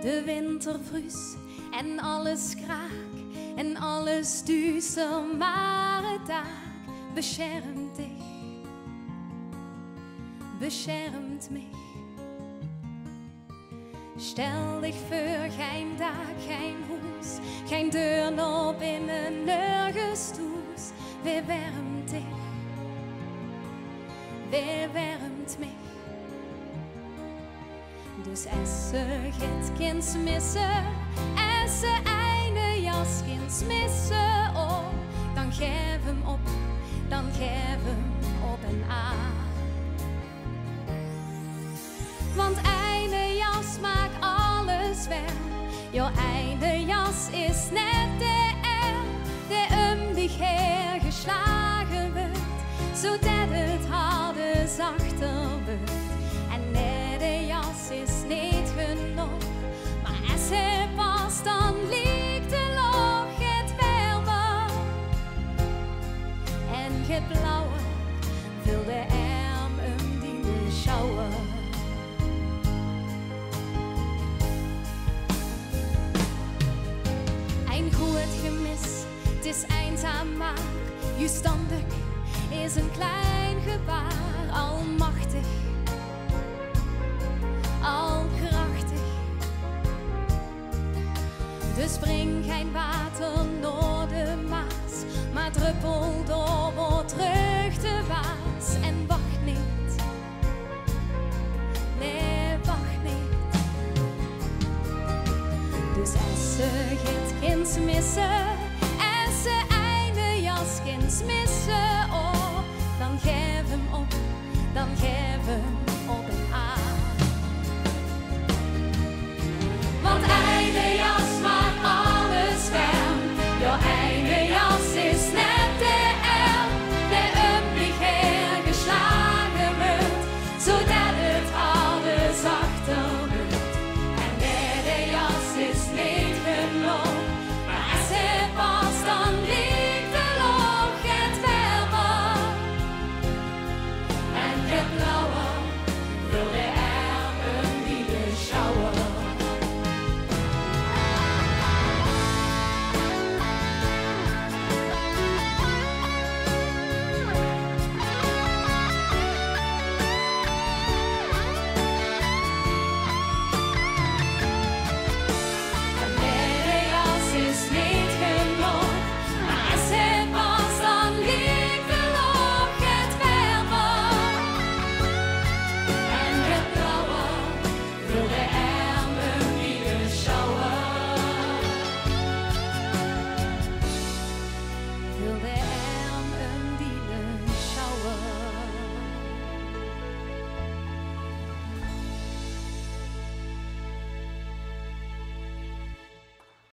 De winter vries en alles kraak en alles duister, maar het dak beschermt dich, beschermt mich. Stel dich voor, geen dak, geen huis, geen deur naar binnen, nergens toes. Wie wärmt dich, wie wärmt mich? Dus esse het kind missen, esse eine jas kind missen. Oh, dan geef hem op, dan geef hem op en aan. Want eine jas maakt alles wel. Jouw eine jas is net de er, die dich hergeslagen wordt, zodat het harde zachter wordt. En net de jas is niet genoeg, maar als het past, dan ligt de loog het warmer. En het blauwe wil de arm die de schouwen. Een goed gemis, het is eenzaam, maar justandig is een klein gebaar, almachtig, al krachtig. Dus breng geen water naar de Maas, maar druppel door wat terug de waas. En wacht niet, nee wacht niet. Dus als ze het kind missen,